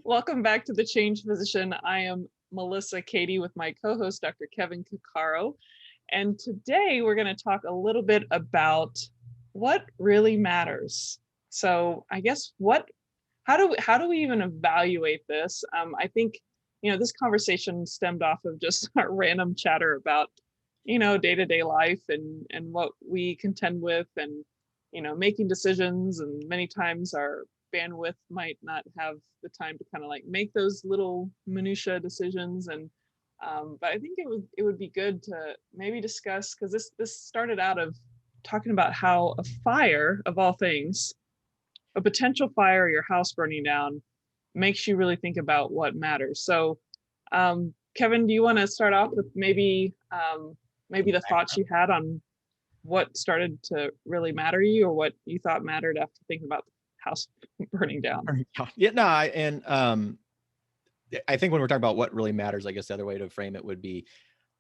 Welcome back to the Change Physician. I am Melissa Cady with my co-host, Dr. Kevin Cuccaro. And today we're going to talk a little bit about what really matters. So I guess how do we even evaluate this? I think, this conversation stemmed off of just our random chatter about, day-to-day life and what we contend with and, making decisions. And many times our bandwidth might not have the time to kind of like make those little minutia decisions. And but I think it would be good to maybe discuss, because this started out of talking about how a fire, of all things, a potential fire, your house burning down, makes you really think about what matters. So, Kevin, do you want to start off with maybe the thoughts you had on what started to really matter to you, or what you thought mattered after thinking about the house burning down? Yeah, no, I think when we're talking about what really matters, I guess the other way to frame it would be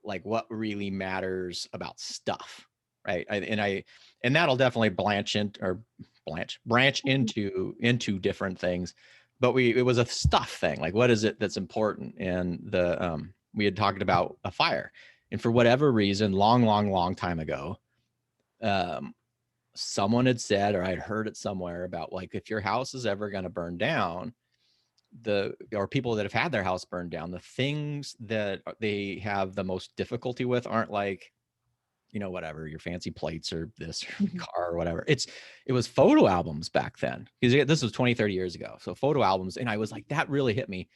like what really matters about stuff, right? And that'll definitely branch into different things. But it was a stuff thing. Like, what is it that's important? And we had talked about a fire, and for whatever reason, long time ago, someone had said, or I'd heard it somewhere about, like, if your house is ever going to burn down, or people that have had their house burned down, the things that they have the most difficulty with aren't like, whatever, your fancy plates or this car or whatever. It was photo albums back then, because this was 20, 30 years ago. So photo albums. And I was like, that really hit me,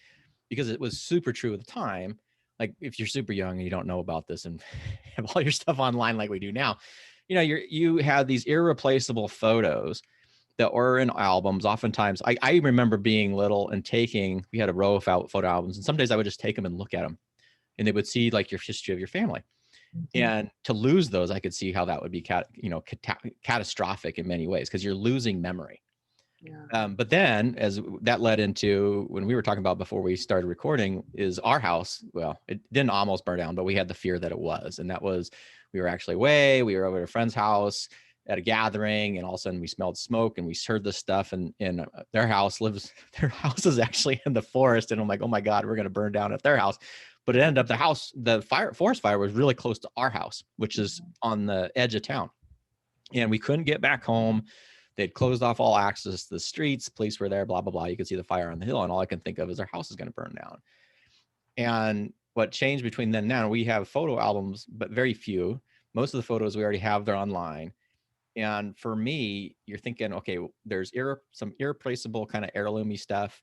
because it was super true at the time. Like, if you're super young and you don't know about this and have all your stuff online like we do now, you had these irreplaceable photos that were in albums. Oftentimes, I remember being little and we had a row of photo albums, and some days I would just take them and look at them, and they would see like your history of your family. Mhm. And to lose those, I could see how that would be catastrophic in many ways, because you're losing memory. Yeah. But then, as that led into when we were talking about before we started recording, is our house. Well, it didn't almost burn down, but we had the fear that it was. And that was, we were actually we were over at a friend's house at a gathering, and all of a sudden we smelled smoke and we heard this stuff. And their house is actually in the forest. And I'm like, oh my God, we're going to burn down at their house. But it ended up the forest fire was really close to our house, which is on the edge of town. And we couldn't get back home. They'd closed off all access to the streets. Police were there, blah, blah, blah. You could see the fire on the hill. And all I can think of is our house is going to burn down. And what changed between then and now, we have photo albums, but very few. Most of the photos we already have, they're online. And for me, you're thinking, okay, there's some irreplaceable kind of heirloomy stuff.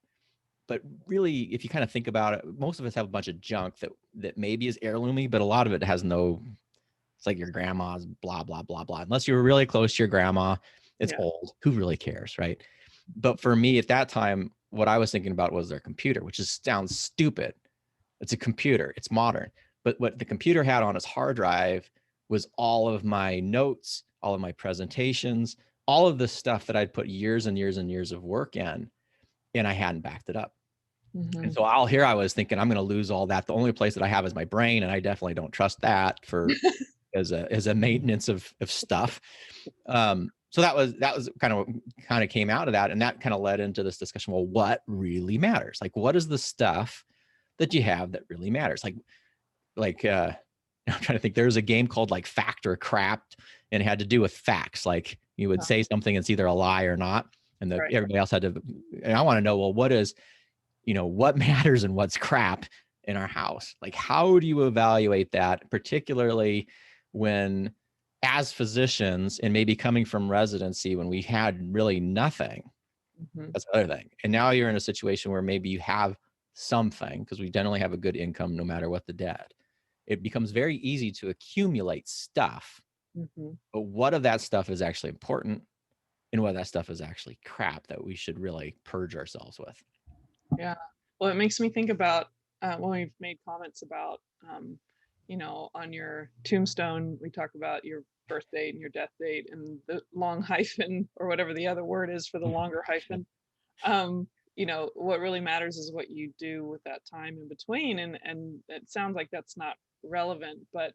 But really, if you kind of think about it, most of us have a bunch of junk that maybe is heirloomy, but a lot of it has no, it's like your grandma's blah, blah, blah, blah. Unless you were really close to your grandma, it's Yeah. old. Who really cares, right? But for me at that time, what I was thinking about was their computer, which sounds stupid. It's a computer. It's modern. But what the computer had on its hard drive was all of my notes, all of my presentations, all of the stuff that I'd put years and years and years of work in, and I hadn't backed it up. And Mhm. so I was thinking, I'm going to lose all that. The only place that I have is my brain, and I definitely don't trust that as a maintenance of stuff. So that was kind of came out of that, and that kind of led into this discussion. Well, what really matters? Like, what is the stuff that you have that really matters? Like I'm trying to think. There's a game called like Fact or Crap, and it had to do with facts. Like, you would say something, it's either a lie or not, and Right. everybody else had to. And I want to know, well, what matters and what's crap in our house? Like, how do you evaluate that, particularly when, as physicians, and maybe coming from residency when we had really nothing? Mhm. That's the other thing. And now you're in a situation where maybe you have something, because we generally have a good income no matter what the debt. It becomes very easy to accumulate stuff, Mhm. but what of that stuff is actually important, and what of that stuff is actually crap that we should really purge ourselves with? Yeah. Well, it makes me think about when we've made comments about, on your tombstone, we talk about your birth date and your death date and the long hyphen or whatever the other word is for the longer hyphen. What really matters is what you do with that time in between. And it sounds like that's not relevant, but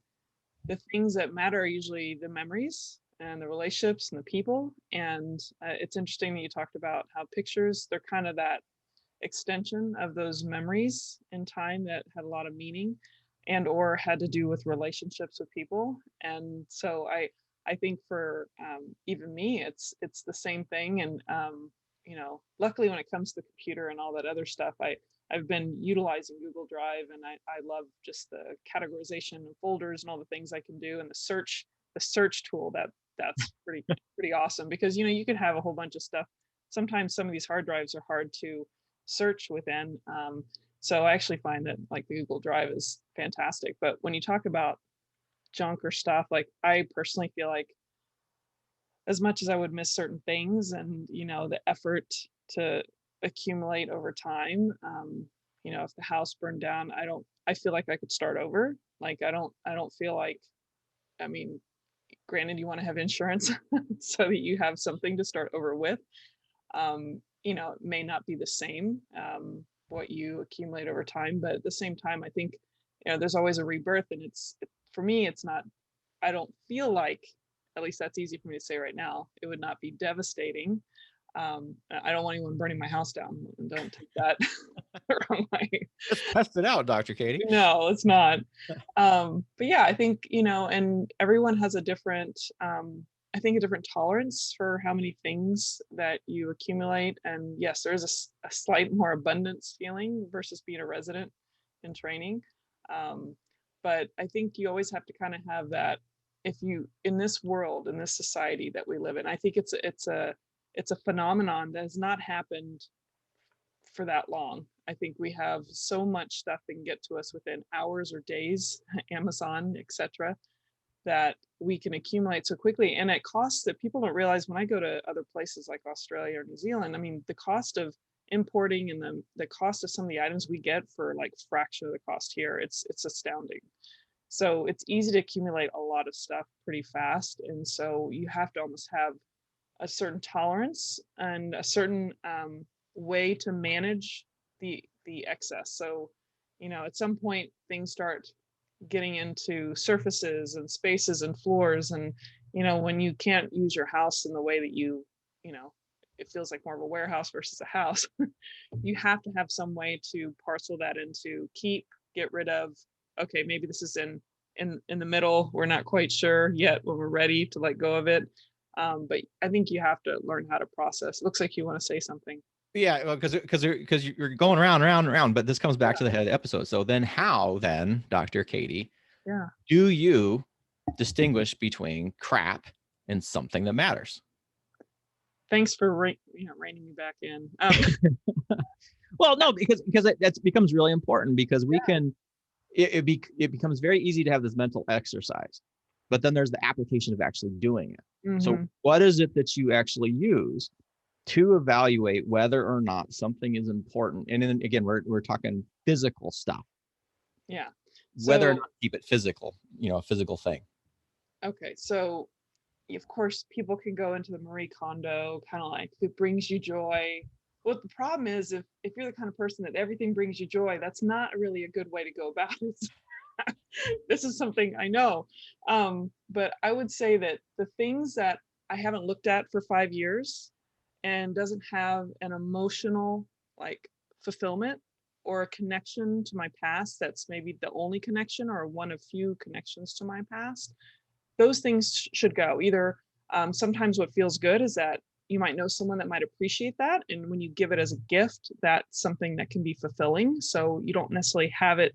the things that matter are usually the memories and the relationships and the people. And it's interesting that you talked about how pictures, they're kind of that extension of those memories in time that had a lot of meaning and or had to do with relationships with people. And so I think for even me, it's the same thing. And luckily when it comes to the computer and all that other stuff, I've been utilizing Google Drive, and I love just the categorization of folders and all the things I can do, and the search tool that's pretty awesome, because you can have a whole bunch of stuff. Sometimes some of these hard drives are hard to search within. So I actually find that like the Google Drive is fantastic. But when you talk about junk or stuff, like I personally feel like as much as I would miss certain things and the effort to accumulate over time, if the house burned down, I feel like I could start over. Like I don't feel like, I mean, granted you want to have insurance so that you have something to start over with. It may not be the same, what you accumulate over time, but at the same time, I think, there's always a rebirth, and for me, it's not, I don't feel like, at least that's easy for me to say right now, it would not be devastating. I don't want anyone burning my house down, and don't take that the wrong way. Let's test it out, Dr. Katie. No, it's not. But yeah, I think, and everyone has a different, I think a different tolerance for how many things that you accumulate. And yes, there is a slight more abundance feeling versus being a resident in training. But I think you always have to kind of have that, if you, in this world, in this society that we live in, I think it's a phenomenon that has not happened for that long. I think we have so much stuff that can get to us within hours or days, Amazon, etc., that we can accumulate so quickly, and at costs that people don't realize. When I go to other places like Australia or New Zealand, I mean, the cost of importing and the cost of some of the items we get for like fraction of the cost here, it's astounding. So it's easy to accumulate a lot of stuff pretty fast, and so you have to almost have a certain tolerance and a certain way to manage the excess. So at some point things start getting into surfaces and spaces and floors, and when you can't use your house in the way that it feels like more of a warehouse versus a house. You have to have some way to parcel that into keep, get rid of. Okay, maybe this is in the middle, we're not quite sure yet when we're ready to let go of it. But I think you have to learn how to process. Looks like you want to say something. Yeah, well, because you're going around, round and round, but this comes back to the head of the episode. So then how then, Dr. Katie, do you distinguish between crap and something that matters? Thanks for reining me back in. Well, no, because that becomes really important, because we can, it becomes very easy to have this mental exercise, but then there's the application of actually doing it. Mm-hmm. So what is it that you actually use to evaluate whether or not something is important? And then again, we're talking physical stuff. Yeah. Whether or not keep it physical, a physical thing. Okay. So of course people can go into the Marie Kondo kind of like, it brings you joy. Well, the problem is if you're the kind of person that everything brings you joy, that's not really a good way to go about it. This is something I know. But I would say that the things that I haven't looked at for 5 years and doesn't have an emotional like fulfillment or a connection to my past, that's maybe the only connection or one of few connections to my past, those things should go. Either sometimes what feels good is that you might know someone that might appreciate that, and when you give it as a gift, that's something that can be fulfilling. So you don't necessarily have it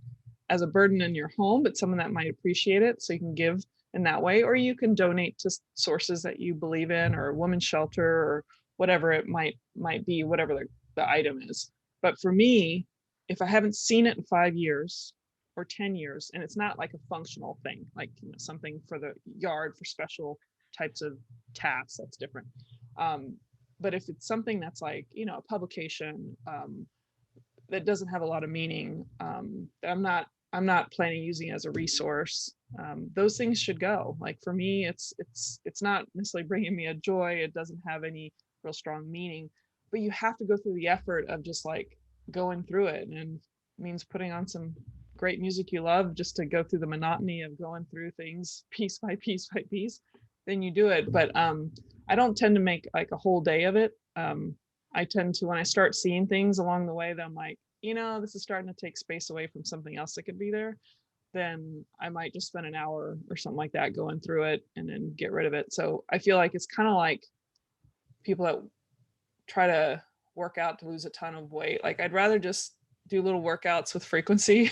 as a burden in your home, but someone that might appreciate it, so you can give in that way. Or you can donate to sources that you believe in, or a women's shelter, or whatever it might be, whatever the item is. But for me, if I haven't seen it in 5 years or 10 years, and it's not like a functional thing, like something for the yard for special types of tasks, that's different. But if it's something that's like, a publication that doesn't have a lot of meaning, that I'm not planning using as a resource, those things should go. Like for me, it's not necessarily bringing me a joy. It doesn't have any real strong meaning, but you have to go through the effort of just like going through it, and it means putting on some great music you love just to go through the monotony of going through things piece by piece by piece. Then you do it. But I don't tend to make like a whole day of it. I tend to, when I start seeing things along the way that I'm like, this is starting to take space away from something else that could be there, then I might just spend an hour or something like that going through it and then get rid of it. So I feel like it's kind of like people that try to work out to lose a ton of weight. Like I'd rather just do little workouts with frequency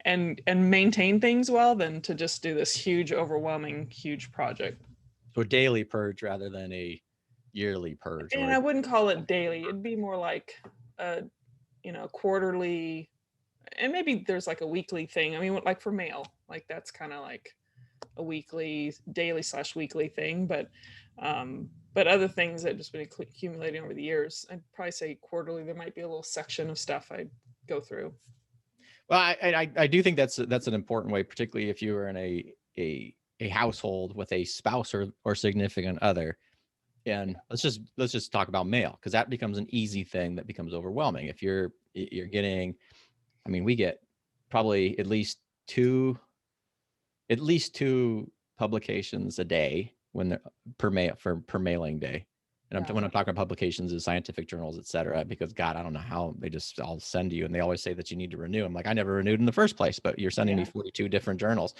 and maintain things well than to just do this huge, overwhelming, huge project. So a daily purge rather than a yearly purge, And or I wouldn't call it daily. It'd be more like a, quarterly, and maybe there's like a weekly thing. I mean, like for mail, like that's kind of like a weekly, daily/weekly thing. But other things that just been accumulating over the years, I'd probably say quarterly. There might be a little section of stuff I'd go through. well, I do think that's an important way, particularly if you are in a household with a spouse or significant other. And let's just talk about mail, because that becomes an easy thing that becomes overwhelming. If you're getting, I mean, we get probably at least two publications a day when they're per mailing day. And Yeah. when I'm talking about publications, is scientific journals, et cetera, because God, I don't know how they just all send you, and they always say that you need to renew. I'm like, I never renewed in the first place, but you're sending me 42 different journals.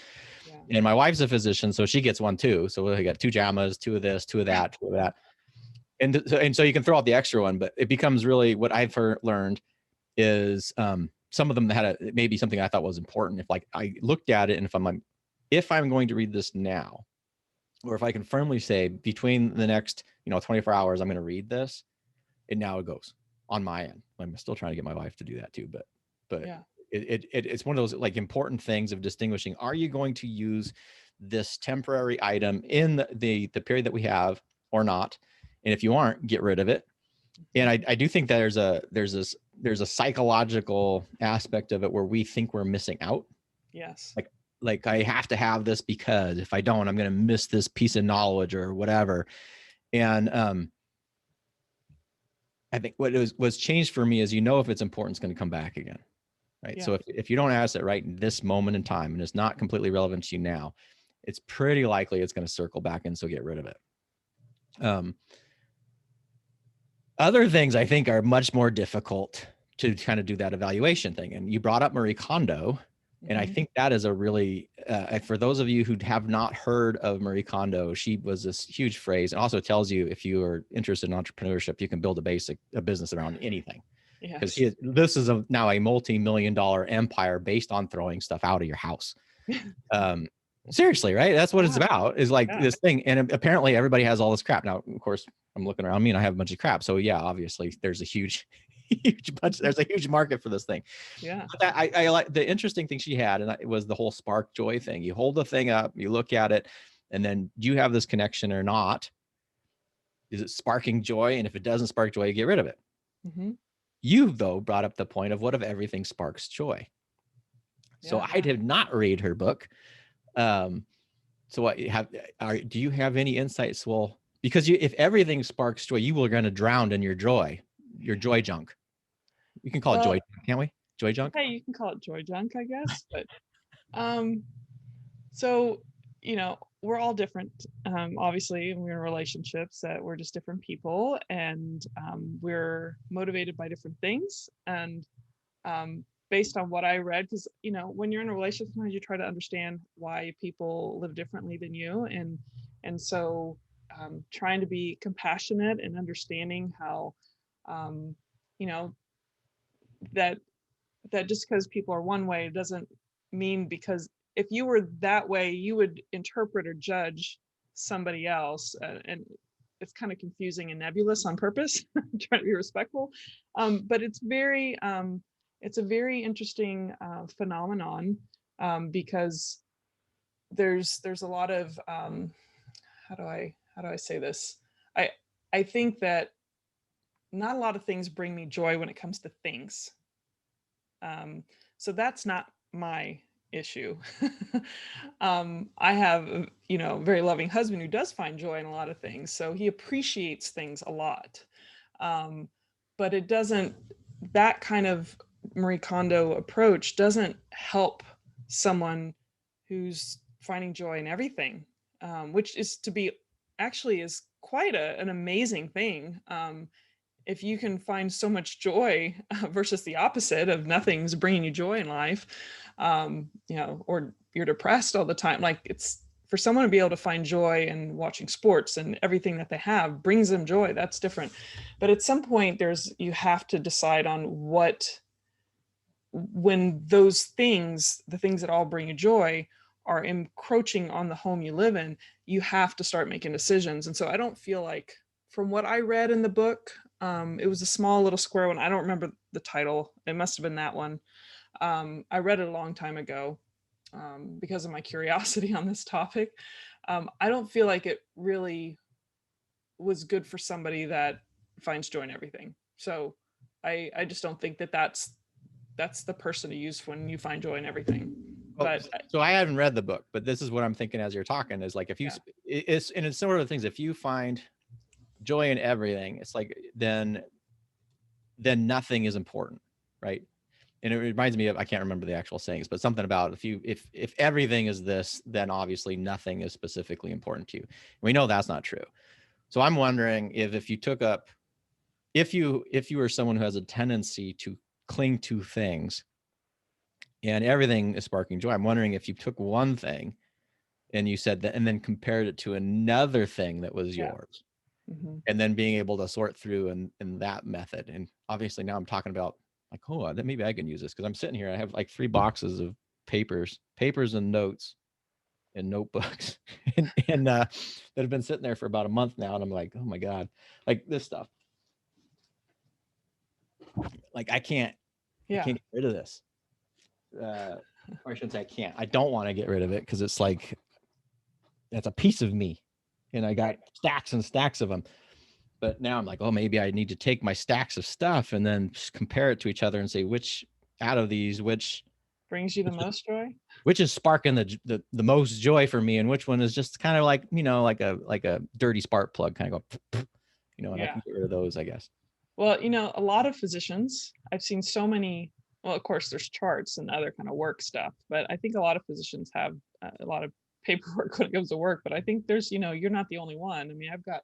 Yeah. And my wife's a physician, so she gets one too. So we got 2 JAMAs, 2 of this, 2 of that, 2 of that. And so you can throw out the extra one, but it becomes really, what I've learned is some of them had maybe something I thought was important. If like I looked at it, and if I'm going to read this now, or if I can firmly say between the next 24 hours I'm going to read this, and now it goes on my end. I'm still trying to get my wife to do that too, but Yeah. it's one of those like important things of distinguishing. Are you going to use this temporary item in the period that we have or not? And if you aren't, get rid of it. And I do think that there's a psychological aspect of it where we think we're missing out. Yes. Like I have to have this, because if I don't, I'm going to miss this piece of knowledge or whatever. And I think what was changed for me is, if it's important, it's going to come back again. Right. Yeah. So if you don't ask it right in this moment in time, and it's not completely relevant to you now, it's pretty likely it's going to circle back in. So get rid of it. Other things I think are much more difficult to kind of do that evaluation thing. And you brought up Marie Kondo. And I think that is a really, for those of you who have not heard of Marie Kondo, she was this huge phrase, and also tells you, if you are interested in entrepreneurship, you can build a business around anything. Because this is now a multi-million-dollar empire based on throwing stuff out of your house. Seriously, right? That's what it's about, is like this thing. And apparently everybody has all this crap. Now, of course, I'm looking around me and I have a bunch of crap. So yeah, obviously there's a huge there's a huge market for this thing. Yeah. But I like the interesting thing she had, and it was the whole spark joy thing. You hold the thing up, you look at it, and then do you have this connection or not? Is it sparking joy? And if it doesn't spark joy, you get rid of it. You, though, brought up the point of, what if everything sparks joy? So I did not read her book. So do you have any insights? Well, because if everything sparks joy, you are going to drown in your joy junk. We can call it joy, can't we? Joy junk? Hey, you can call it joy junk, I guess. But so, we're all different. Obviously, we're in relationships, that we're just different people, and we're motivated by different things. And based on what I read, because when you're in a relationship, sometimes you try to understand why people live differently than you, and so trying to be compassionate and understanding how that just because people are one way doesn't mean, because if you were that way, you would interpret or judge somebody else, and it's kind of confusing and nebulous on purpose. Trying to be respectful, but it's a very interesting phenomenon, because there's a lot of how do I say this? I think that not a lot of things bring me joy when it comes to things. So that's not my issue. I have a very loving husband who does find joy in a lot of things, so he appreciates things a lot. But it doesn't, that kind of Marie Kondo approach doesn't help someone who's finding joy in everything, which is quite an amazing thing. if you can find so much joy versus the opposite of nothing's bringing you joy in life, or you're depressed all the time, like it's for someone to be able to find joy in watching sports and everything that they have brings them joy, that's different. But at some point you have to decide on what, when those things, the things that all bring you joy, are encroaching on the home you live in, you have to start making decisions. And so I don't feel like, from what I read in the book, it was a small little square one. I don't remember the title. It must have been that one. I read it a long time ago because of my curiosity on this topic. I don't feel like it really was good for somebody that finds joy in everything. So I just don't think that that's the person to use when you find joy in everything. Well, But so I haven't read the book, but this is what I'm thinking as you're talking is like, if you, it's, and it's sort of things, if you find joy in everything, it's like, then nothing is important, right? And it reminds me of, I can't remember the actual sayings, but something about if everything is this, then obviously nothing is specifically important to you. We know that's not true. So I'm wondering if you took up, if you were someone who has a tendency to cling to things and everything is sparking joy, I'm wondering if you took one thing and you said that, and then compared it to another thing that was yours, and then being able to sort through in that method. And obviously now I'm talking about like, oh, that maybe I can use this, because I'm sitting here, I have like 3 boxes of papers and notes and notebooks and that have been sitting there for about a month now. And I'm like, oh my God, like this stuff. Like I can't get rid of this. Or I shouldn't say I can't. I don't want to get rid of it because it's like, that's a piece of me. And I got stacks and stacks of them. But now I'm like, oh, maybe I need to take my stacks of stuff and then compare it to each other and say, which out of these, which brings you the most joy, which is sparking the most joy for me, and which one is just kind of like, like a dirty spark plug, kind of go, and I can get rid of those, I guess. Well, a lot of physicians, I've seen so many, well, of course there's charts and other kind of work stuff, but I think a lot of physicians have a lot of paperwork when it comes to work. But I think there's, you're not the only one. I mean, I've got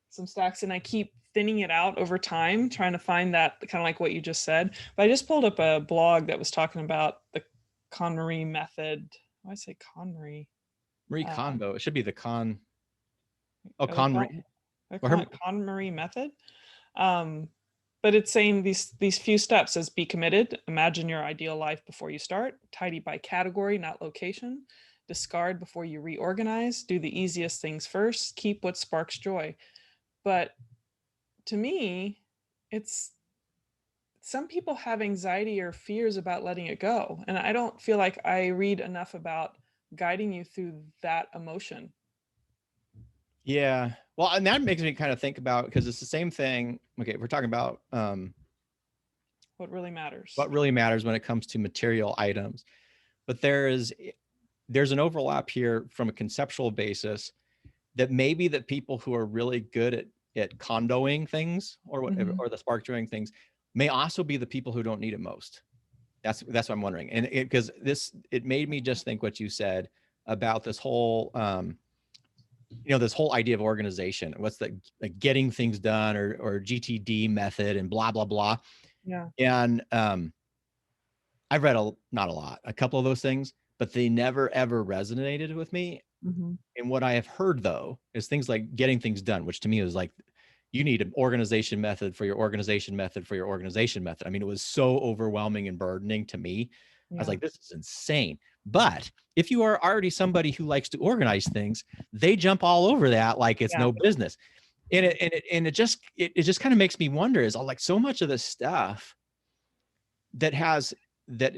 some stacks and I keep thinning it out over time, trying to find that kind of like what you just said. But I just pulled up a blog that was talking about the KonMari method. Why I say KonMari? Marie Kondo. It should be the Con. Oh, KonMari method. But it's saying these few steps as: be committed, imagine your ideal life before you start, tidy by category, not location, discard before you reorganize, do the easiest things first, keep what sparks joy. But to me, it's, some people have anxiety or fears about letting it go. And I don't feel like I read enough about guiding you through that emotion. Yeah. Well, and that makes me kind of think about, because it's the same thing. Okay, we're talking about what really matters. What really matters when it comes to material items. But there's an overlap here from a conceptual basis, that maybe that people who are really good at condoing things or whatever, or the spark joying things, may also be the people who don't need it most. That's what I'm wondering. And because it made me just think what you said about this whole this whole idea of organization. What's the like getting things done, or GTD method and blah blah blah. Yeah. And I've read not a lot, a couple of those things, but they never ever resonated with me. And what I have heard though is things like getting things done, which to me is like, you need an organization method for your organization method for your organization method. I mean, it was so overwhelming and burdening to me. I was like, this is insane. But if you are already somebody who likes to organize things, they jump all over that like it's no business. And it just kind of makes me wonder, is like so much of this stuff that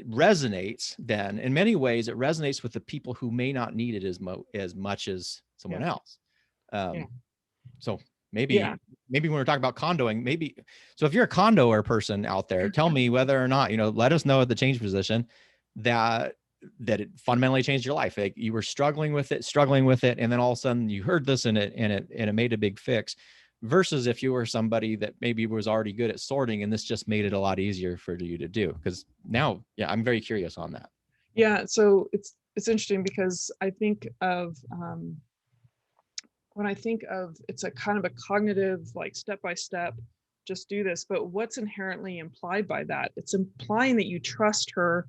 resonates, then in many ways it resonates with the people who may not need it as much as someone else. So maybe when we're talking about condoing, so if you're a condoer person out there, tell me whether or not, let us know at the change position that it fundamentally changed your life. Like you were struggling with it, and then all of a sudden you heard this and it made a big fix, versus if you were somebody that maybe was already good at sorting and this just made it a lot easier for you to do. Because now, I'm very curious on that. Yeah. So it's interesting because I think of, when I think of, it's a kind of a cognitive, like step-by-step, just do this. But what's inherently implied by that? It's implying that you trust her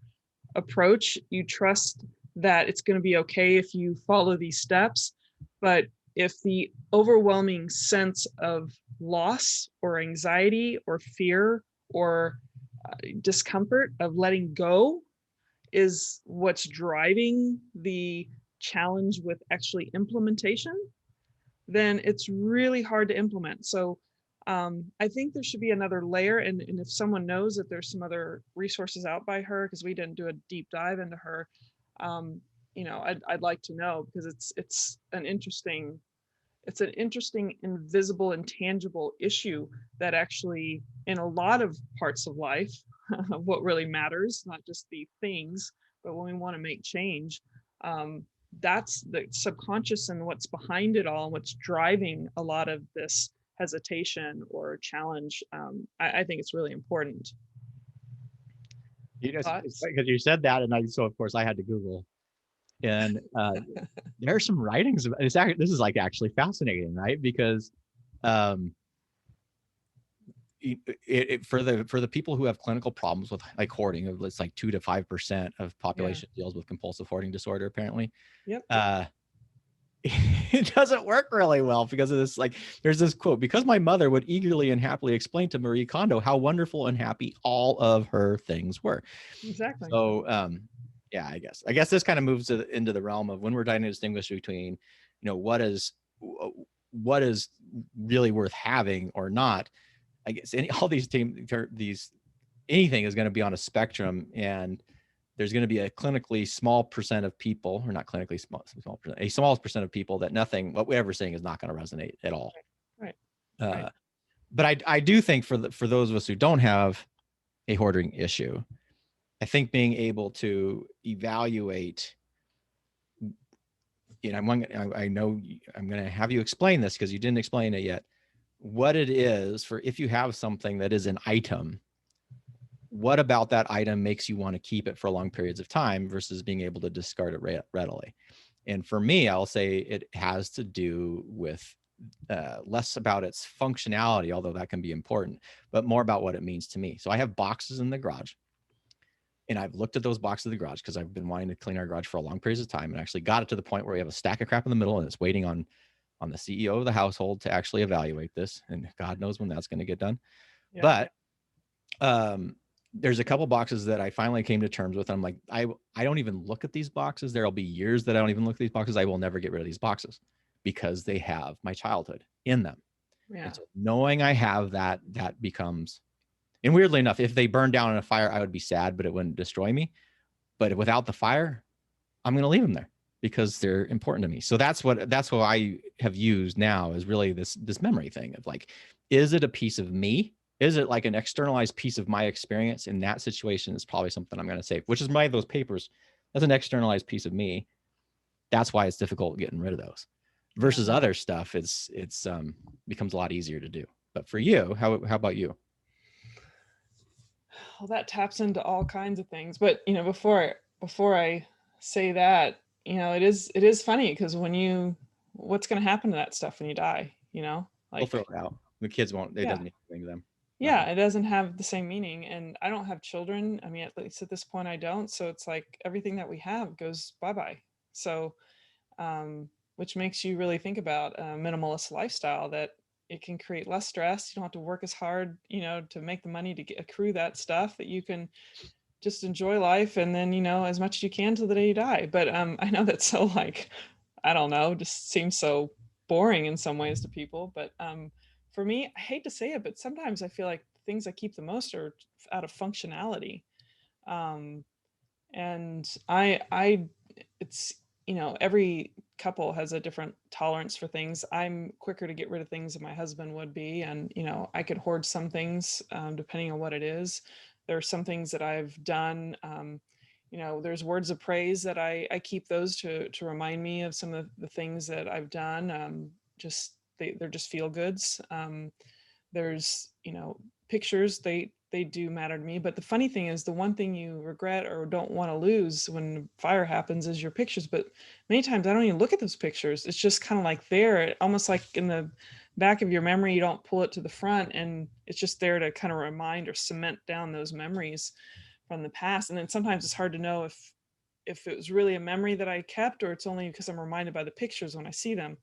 approach. You trust that it's going to be okay if you follow these steps. But if the overwhelming sense of loss or anxiety or fear or discomfort of letting go is what's driving the challenge with actually implementation, then it's really hard to implement. So I think there should be another layer. And if someone knows that there's some other resources out by her, because we didn't do a deep dive into her, I'd like to know, because it's an interesting invisible and tangible issue that actually in a lot of parts of life, what really matters, not just the things, but when we want to make change, that's the subconscious and what's behind it all, and what's driving a lot of this hesitation or challenge. I think it's really important. You know, it's Thoughts? because you said that, and so of course I had to Google, and there are some writings. It's actually, this is like actually fascinating, right? Because for the people who have clinical problems with like hoarding, it's like 2 to 5% of population deals with compulsive hoarding disorder, apparently. Yep. It doesn't work really well because of this. Like, there's this quote: because my mother would eagerly and happily explain to Marie Kondo how wonderful and happy all of her things were. Exactly. So yeah, I guess this kind of moves into the realm of when we're trying to distinguish between, what is really worth having or not. I guess all these anything is going to be on a spectrum, and there's going to be a clinically small percent of people, or not clinically small percent, a small percent of people that what we're saying is not going to resonate at all. Right. But I do think for those of us who don't have a hoarding issue, I think being able to evaluate, I know I'm going to have you explain this because you didn't explain it yet, what it is for if you have something that is an item, what about that item makes you want to keep it for long periods of time versus being able to discard it readily? And for me, I'll say it has to do with less about its functionality, although that can be important, but more about what it means to me. So I have boxes in the garage, and I've looked at those boxes in the garage because I've been wanting to clean our garage for a long period of time, and actually got it to the point where we have a stack of crap in the middle, and it's waiting on the CEO of the household to actually evaluate this. And God knows when that's going to get done. Yeah. But there's a couple boxes that I finally came to terms with. I'm like, I don't even look at these boxes. There'll be years that I don't even look at these boxes. I will never get rid of these boxes because they have my childhood in them. Yeah. And so knowing I have that becomes, and weirdly enough, if they burn down in a fire, I would be sad, but it wouldn't destroy me. But without the fire, I'm going to leave them there because they're important to me. So that's what I have used now, is really this memory thing of like, is it a piece of me? Is it like an externalized piece of my experience? In that situation, is probably something I'm going to save, which is those papers. That's an externalized piece of me. That's why it's difficult getting rid of those versus other stuff. It's becomes a lot easier to do. But for you, how about you? Well, that taps into all kinds of things. But, before I say that, it is funny because what's going to happen to that stuff when you die, like we'll throw it out. The kids won't, it doesn't mean anything to them. Yeah, it doesn't have the same meaning. And I don't have children. I mean, at least at this point I don't. So it's like everything that we have goes bye-bye. So, which makes you really think about a minimalist lifestyle, that it can create less stress. You don't have to work as hard, to make the money to accrue that stuff, that you can just enjoy life. And then, as much as you can till the day you die. But I know that's so like, I don't know, just seems so boring in some ways to people. But for me, I hate to say it, but sometimes I feel like the things I keep the most are out of functionality. And it's, every couple has a different tolerance for things. I'm quicker to get rid of things than my husband would be. And, I could hoard some things depending on what it is. There are some things that I've done. There's words of praise that I keep those to remind me of some of the things that I've done. They're just feel goods. There's, pictures, they do matter to me. But the funny thing is, the one thing you regret or don't want to lose when fire happens is your pictures. But many times I don't even look at those pictures. It's just kind of like there, almost like in the back of your memory, you don't pull it to the front, and it's just there to kind of remind or cement down those memories from the past. And then sometimes it's hard to know if it was really a memory that I kept, or it's only because I'm reminded by the pictures when I see them.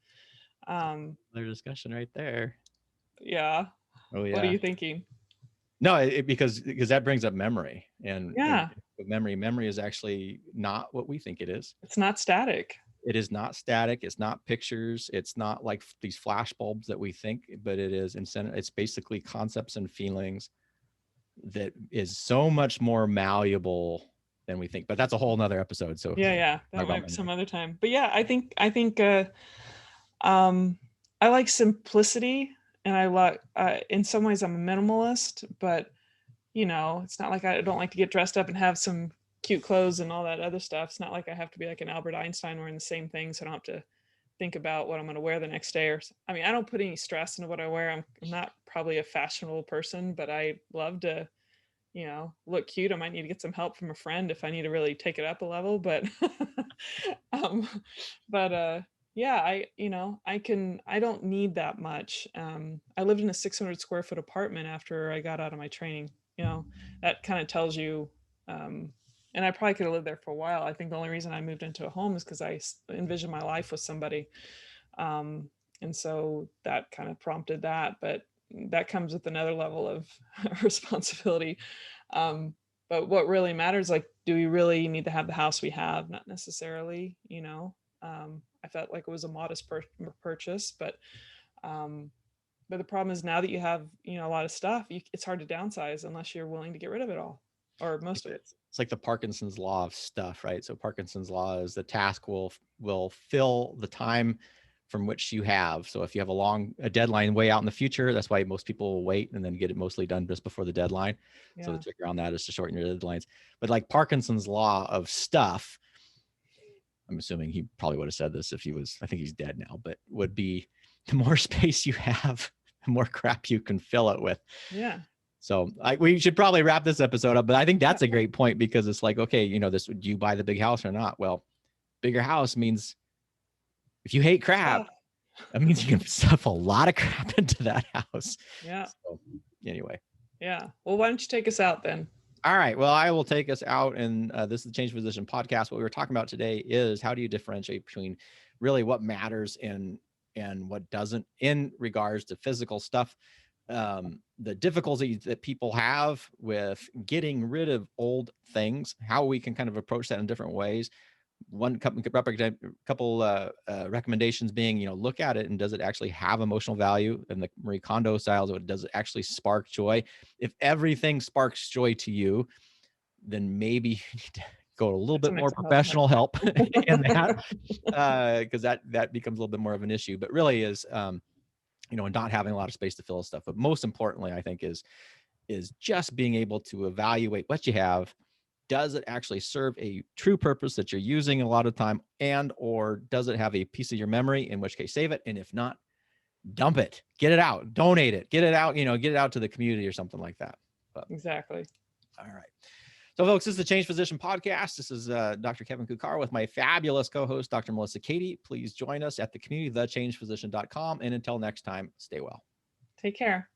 Their discussion right there. Yeah. Oh yeah. What are you thinking? No, because that brings up memory, and Yeah. with memory is actually not what we think it is. It's not static. It is not static. It's not pictures. It's not like these flash bulbs that we think, but it is it's basically concepts and feelings that is so much more malleable than we think. But that's a whole nother episode. So Yeah. That might be some other time. But yeah, I think I like simplicity, and I like in some ways I'm a minimalist, but it's not like I don't like to get dressed up and have some cute clothes and all that other stuff. It's not like I have to be like an Albert Einstein wearing the same thing, so I don't have to think about what I'm going to wear the next day. I mean, I don't put any stress into what I wear. I'm not probably a fashionable person, but I love to, look cute. I might need to get some help from a friend if I need to really take it up a level, but um yeah, I don't need that much. I lived in a 600 square foot apartment after I got out of my training. That kind of tells you, and I probably could have lived there for a while. I think the only reason I moved into a home is because I envisioned my life with somebody. And so that kind of prompted that, but that comes with another level of responsibility. But what really matters, like, do we really need to have the house we have? Not necessarily, I felt like it was a modest purchase, but the problem is now that you have, a lot of stuff, it's hard to downsize unless you're willing to get rid of it all, or most of it. It's like the Parkinson's law of stuff, right? So Parkinson's law is the task will fill the time from which you have. So if you have a deadline way out in the future, that's why most people will wait and then get it mostly done just before the deadline. Yeah. So the trick around that is to shorten your deadlines. But like Parkinson's law of stuff, I'm assuming he probably would have said this if he was, I think he's dead now, but would be the more space you have, the more crap you can fill it with. Yeah. So we should probably wrap this episode up, but I think that's a great point, because it's like, okay, do you buy the big house or not? Well, bigger house means if you hate crap, that means you can stuff a lot of crap into that house. Yeah. So anyway. Yeah. Well, why don't you take us out then? All right. Well, I will take us out. And this is the Change Physician podcast. What we were talking about today is how do you differentiate between really what matters and what doesn't in regards to physical stuff. The difficulties that people have with getting rid of old things, how we can kind of approach that in different ways. One couple recommendations being, look at it and does it actually have emotional value? And the Marie Kondo style, does it actually spark joy? If everything sparks joy to you, then maybe you need to go a little bit more professional help in that, because that becomes a little bit more of an issue. But really is, and not having a lot of space to fill stuff. But most importantly, I think is just being able to evaluate what you have. Does it actually serve a true purpose that you're using a lot of time, or does it have a piece of your memory, in which case save it? And if not, dump it, get it out, donate it, get it out, get it out to the community or something like that. But, exactly. All right. So folks, this is the Change Physician podcast. This is Dr. Kevin Cuccaro with my fabulous co-host, Dr. Melissa Cady. Please join us at the community, thechangephysician.com. And until next time, stay well. Take care.